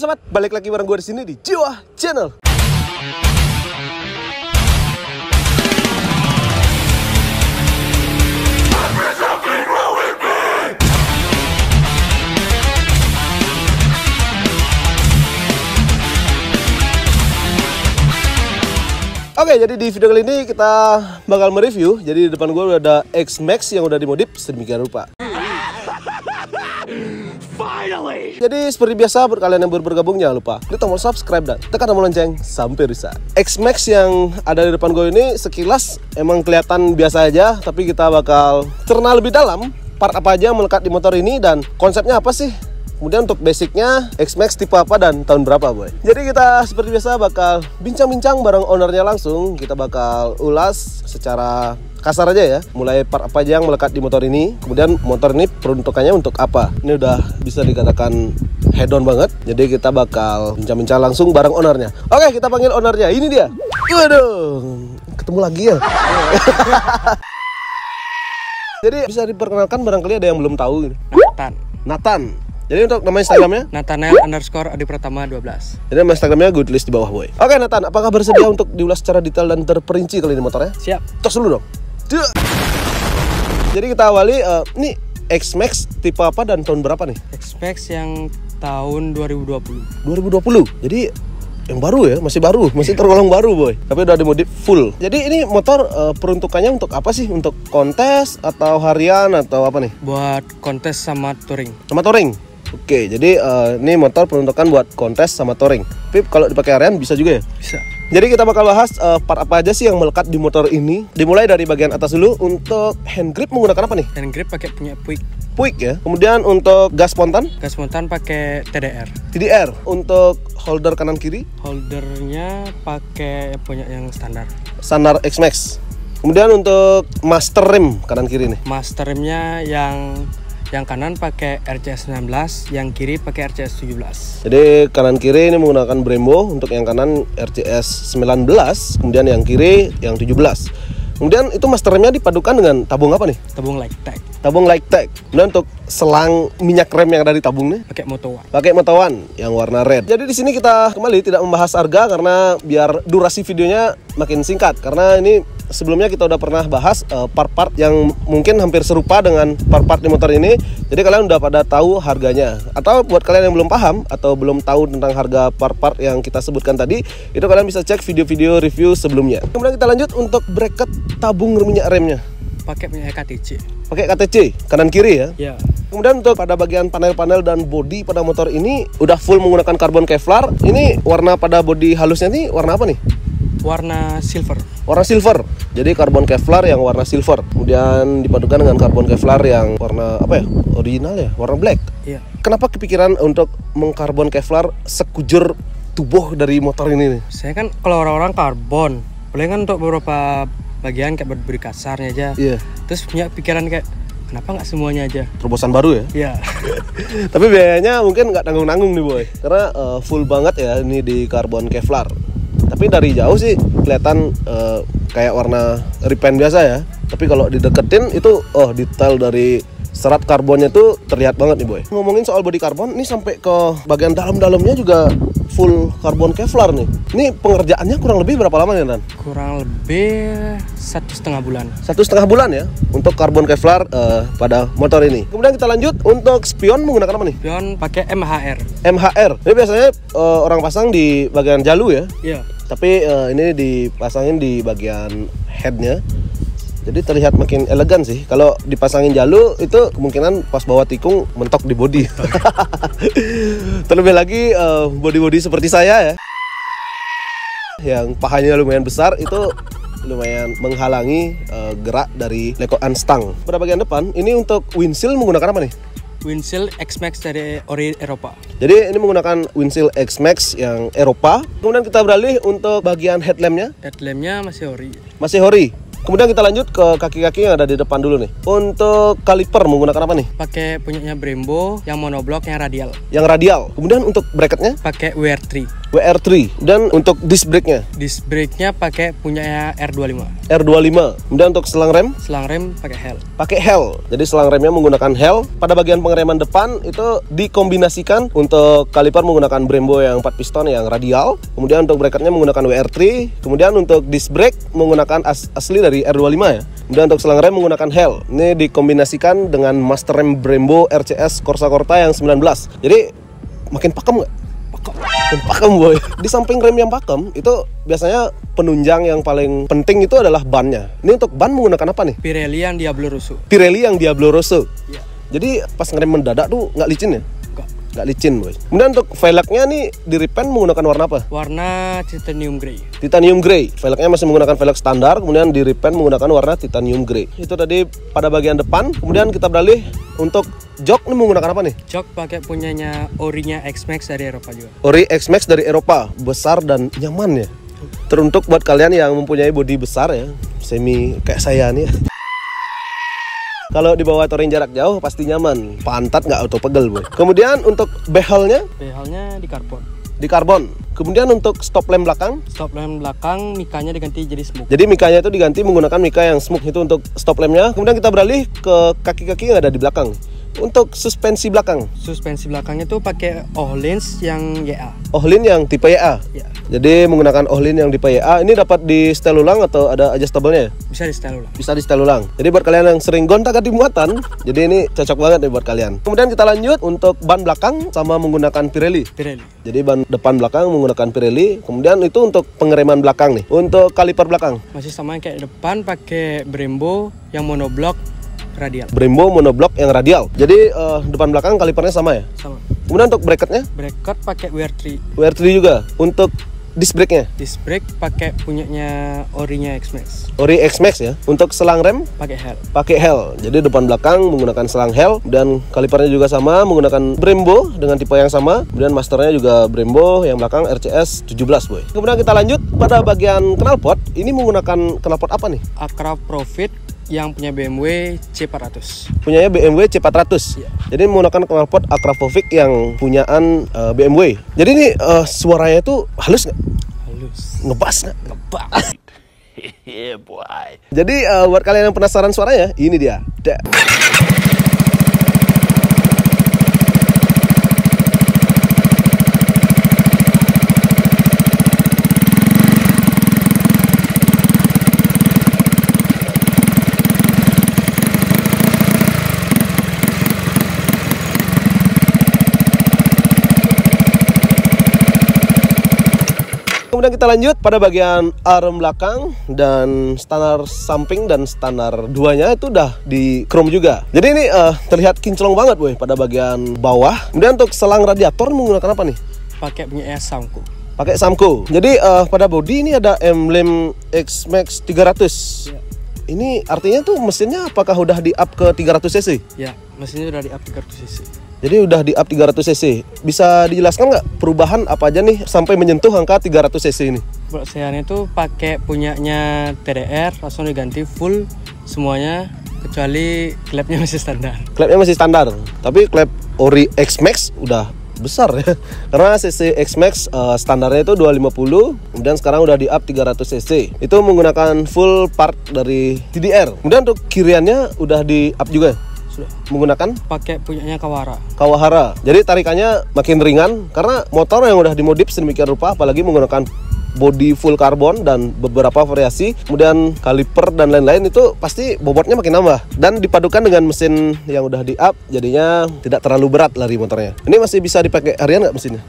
sobat, balik lagi bareng gue di sini di Jiwa Channel. Oke, jadi di video kali ini kita bakal mereview. Jadi di depan gue udah ada X-Max yang udah dimodif sedemikian rupa. Finally. Jadi seperti biasa buat kalian yang baru bergabung jangan lupa klik tombol subscribe dan tekan tombol lonceng sampai rusak. X-Max yang ada di depan gue ini sekilas emang kelihatan biasa aja, tapi kita bakal cerna lebih dalam part apa aja yang melekat di motor ini dan konsepnya apa sih. Kemudian untuk basicnya X-Max tipe apa dan tahun berapa boy. Jadi kita seperti biasa bakal bincang-bincang bareng ownernya langsung. Kita bakal ulas secara kasar aja ya, mulai part apa aja yang melekat di motor ini. Kemudian motor ini peruntukannya untuk apa. Ini udah bisa dikatakan head on banget. Jadi kita bakal bincang-bincang langsung bareng ownernya. Oke, kita panggil ownernya, ini dia. Waduh, ketemu lagi ya. Jadi bisa diperkenalkan barangkali ada yang belum tahu. Nathan. Jadi untuk nama Instagramnya? Nathanael_Adi_Pratama 12. Jadi nama Instagramnya gue tulis di bawah boy. Oke Nathan, apakah bersedia untuk diulas secara detail dan terperinci kali ini motornya? Siap. Tos dulu dong. Jadi kita awali, ini X-Max tipe apa dan tahun berapa nih? X-Max yang tahun 2020. 2020, jadi yang baru ya, masih tergolong baru boy. Tapi udah dimodif full. Jadi ini motor peruntukannya untuk apa sih? Untuk kontes atau harian atau apa nih? Buat kontes sama touring. Sama touring? Oke, jadi ini motor peruntukan buat kontes sama touring. Tapi kalau dipakai harian bisa juga ya? Bisa. Jadi kita bakal bahas part apa aja sih yang melekat di motor ini. Dimulai dari bagian atas dulu. Untuk hand grip menggunakan apa nih? Hand grip pakai punya Puig. Puig ya. Kemudian untuk gas spontan? Gas spontan pakai TDR. TDR. Untuk holder kanan kiri? Holdernya pakai punya yang standar. Standar X-Max. Kemudian untuk master rim kanan kiri nih? Master rimnya yang kanan pakai RCS 19, yang kiri pakai RCS 17. Jadi kanan kiri ini menggunakan Brembo, untuk yang kanan RCS 19, kemudian yang kiri yang 17. Kemudian itu master remnya dipadukan dengan tabung apa nih? Tabung Lightech. Tabung Lightech. Kemudian untuk selang minyak rem yang ada di tabung nih? Pakai Moto 1. Pakai Moto 1 yang warna red. Jadi di sini kita kembali tidak membahas harga karena biar durasi videonya makin singkat. Karena ini sebelumnya kita udah pernah bahas part-part yang mungkin hampir serupa dengan part-part di motor ini. Jadi kalian udah pada tahu harganya. Atau buat kalian yang belum paham atau belum tahu tentang harga part-part yang kita sebutkan tadi, itu kalian bisa cek video-video review sebelumnya. Kemudian kita lanjut untuk bracket tabung minyak remnya. Pakai punya KTC. Pakai KTC kanan kiri ya? Ya. Kemudian untuk pada bagian panel-panel dan bodi pada motor ini udah full menggunakan karbon Kevlar. Ini warna pada bodi halusnya nih warna apa nih? Warna silver. Warna silver. Jadi karbon Kevlar yang warna silver. Kemudian dipadukan dengan karbon Kevlar yang warna apa ya? Original ya, warna black. Iya. Kenapa kepikiran untuk mengkarbon Kevlar sekujur tubuh dari motor ini nih? Saya kan kalau orang-orang karbon, paling kan untuk beberapa bagian kayak beri kasarnya aja. Iya. Terus punya pikiran kayak kenapa nggak semuanya aja? Terobosan baru ya? Iya. Tapi biayanya mungkin nggak tanggung-tanggung nih boy. Karena full banget ya ini di karbon Kevlar. Tapi dari jauh sih kelihatan kayak warna repaint biasa ya. Tapi kalau dideketin itu detail dari serat karbonnya tuh terlihat banget nih boy. Ngomongin soal body karbon, ini sampai ke bagian dalam-dalamnya juga full karbon Kevlar nih. Ini pengerjaannya kurang lebih berapa lama nih Nan? Kurang lebih 1,5 bulan. 1,5 bulan ya untuk karbon Kevlar pada motor ini. Kemudian kita lanjut untuk spion menggunakan apa nih? Spion pakai MHR. MHR. Ini biasanya orang pasang di bagian jalu ya. Iya. Tapi ini dipasangin di bagian headnya. Jadi terlihat makin elegan sih. Kalau dipasangin jalu itu kemungkinan pas bawa tikung mentok di bodi. Terlebih lagi body-body seperti saya ya, yang pahanya lumayan besar, itu lumayan menghalangi gerak dari lekokan stang. Pada bagian depan ini untuk windshield menggunakan apa nih? Windshield X-Max dari ori Eropa. Jadi ini menggunakan windshield X-Max yang Eropa. Kemudian kita beralih untuk bagian headlampnya. Headlampnya masih ori. Masih ori. Kemudian kita lanjut ke kaki-kaki yang ada di depan dulu nih. Untuk kaliper menggunakan apa nih? Pakai punyanya Brembo yang monoblock yang radial. Yang radial. Kemudian untuk bracketnya? Pakai WR3. WR3. Dan untuk disc brake-nya? Disc brake-nya pakai punyanya R25. R25. Kemudian untuk selang rem? Selang rem pakai Hell. Pakai Hell. Jadi selang remnya menggunakan Hell. Pada bagian pengereman depan itu dikombinasikan untuk kaliper menggunakan Brembo yang 4 piston yang radial. Kemudian untuk bracketnya menggunakan WR3. Kemudian untuk disc brake menggunakan asli dari R25 ya. Kemudian untuk selang rem menggunakan Hell. Ini dikombinasikan dengan master rem Brembo RCS Corsa Corta yang 19. Jadi makin pakem nggak? Pakem boy. Di samping rem yang pakem itu biasanya penunjang yang paling penting itu adalah bannya. Ini untuk ban menggunakan apa nih? Pirelli yang Diablo Rosso. Pirelli yang Diablo Rosso. Ya. Jadi pas ngerem mendadak tuh nggak licin ya? Nggak licin boy. Kemudian untuk velgnya nih di repaint menggunakan warna apa? Warna titanium grey. Titanium grey. Velgnya masih menggunakan velg standar, kemudian di repaint menggunakan warna titanium grey. Itu tadi pada bagian depan. Kemudian kita beralih untuk jok ini menggunakan apa nih? Jok pakai punyanya Ori-nya X-Max dari Eropa juga. Ori X-Max dari Eropa, besar dan nyaman ya. Teruntuk buat kalian yang mempunyai bodi besar ya, semi kayak saya nih. Kalau dibawa touring jarak jauh pasti nyaman, pantat nggak auto pegel boy. Kemudian untuk behelnya di karbon. Di karbon. Kemudian untuk stop lamp belakang? Stop lamp belakang mikanya diganti jadi smoke. Jadi mikanya itu diganti menggunakan mika yang smoke itu untuk stop lampnya. Kemudian kita beralih ke kaki-kaki yang ada di belakang. Untuk suspensi belakang? Suspensi belakangnya tuh pakai Öhlins yang YA. Öhlins yang tipe YA? Ya. Jadi menggunakan Öhlins yang tipe YA. Ini dapat di setel ulang atau ada adjustable-nya? Bisa di setel ulang. Bisa di setel ulang. Jadi buat kalian yang sering gonta-ganti muatan, jadi ini cocok banget nih buat kalian. Kemudian kita lanjut untuk ban belakang sama menggunakan Pirelli. Jadi ban depan belakang menggunakan Pirelli. Kemudian itu untuk pengereman belakang nih. Untuk kaliper belakang masih sama kayak depan, pakai Brembo yang monoblock radial. Brembo monoblock yang radial. Jadi depan belakang kalipernya sama ya? Sama. Kemudian untuk bracketnya? Bracket pakai WR3. WR3 juga. Untuk disc brake-nya? Disc brake pakai punyanya Ori-nya X-Max. Ori X-Max ya. Untuk selang rem? Pakai Hell. Pakai Hell. Jadi depan belakang menggunakan selang Hell dan kalipernya juga sama menggunakan Brembo dengan tipe yang sama. Kemudian masternya juga Brembo yang belakang RCS 17 boy. Kemudian kita lanjut pada bagian knalpot. Ini menggunakan knalpot apa nih? Acra Profit yang punya BMW C400. Punyanya BMW C400. Ya. Jadi menggunakan knalpot Akrapovic yang punyaan BMW. Jadi ini suaranya tuh halus nggak? Halus. Ngebas nggak? Ngebas. Yeah, boy. Jadi buat kalian yang penasaran suaranya, ini dia. Kemudian kita lanjut pada bagian arm belakang dan standar samping dan standar duanya itu udah di chrome juga. Jadi ini terlihat kinclong banget boy pada bagian bawah. Kemudian untuk selang radiator menggunakan apa nih? Pakai punya Samco. Pakai Samco. Jadi pada bodi ini ada emblem X-Max 300. Ya. Ini artinya tuh mesinnya apakah udah di up ke 300 cc? Ya, mesinnya udah di up 300 cc. Jadi udah di up 300 cc. Bisa dijelaskan nggak perubahan apa aja nih sampai menyentuh angka 300 cc ini? Buat saya itu pakai punyanya TDR langsung diganti full semuanya kecuali klepnya masih standar. Klepnya masih standar, tapi klep Ori X-Max udah besar ya. Karena cc X-Max standarnya itu 250, kemudian sekarang udah di up 300 cc. Itu menggunakan full part dari TDR. Kemudian untuk kiriannya udah di up juga. Sudah. Menggunakan Pakai punyanya Kawahara. Jadi tarikannya makin ringan karena motor yang udah dimodif sedemikian rupa, apalagi menggunakan bodi full karbon dan beberapa variasi, kemudian kaliper dan lain-lain, itu pasti bobotnya makin nambah. Dan dipadukan dengan mesin yang udah di up, jadinya tidak terlalu berat lari motornya. Ini masih bisa dipakai harian nggak mesinnya?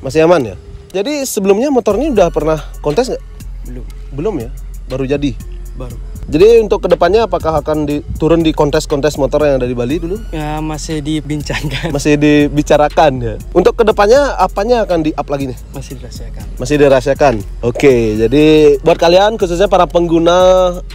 Masih aman ya? Jadi sebelumnya motornya udah pernah kontes nggak? Belum ya? Baru jadi? Baru. Jadi untuk kedepannya apakah akan turun di kontes-kontes motor yang ada di Bali dulu? Ya masih dibincangkan. Masih dibicarakan ya. Untuk kedepannya apanya akan di-up lagi nih? Masih dirahasiakan. Masih dirahasiakan. Oke, jadi buat kalian khususnya para pengguna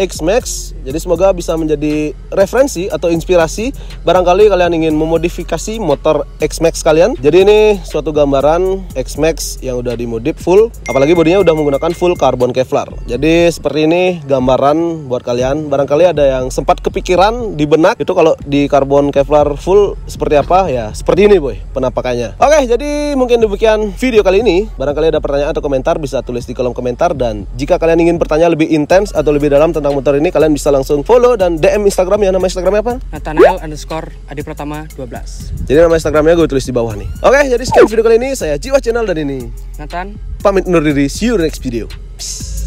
X-Max, jadi semoga bisa menjadi referensi atau inspirasi barangkali kalian ingin memodifikasi motor X-Max kalian. Jadi ini suatu gambaran X-Max yang udah dimodif full, apalagi bodinya udah menggunakan full karbon Kevlar. Jadi seperti ini gambaran saran buat kalian. Barangkali ada yang sempat kepikiran di benak itu kalau di karbon Kevlar full seperti apa ya, seperti ini boy penampakannya. Oke, jadi mungkin demikian video kali ini. Barangkali ada pertanyaan atau komentar bisa tulis di kolom komentar, dan jika kalian ingin bertanya lebih intens atau lebih dalam tentang motor ini, kalian bisa langsung follow dan DM Instagram ya. Nama Instagramnya apa? Nathanael_Adi_Pratama 12. Jadi nama Instagramnya gue tulis di bawah nih. Oke, jadi sekian video kali ini. Saya Jiwa Channel dan ini Nathan pamit undur diri. See you next video. Peace.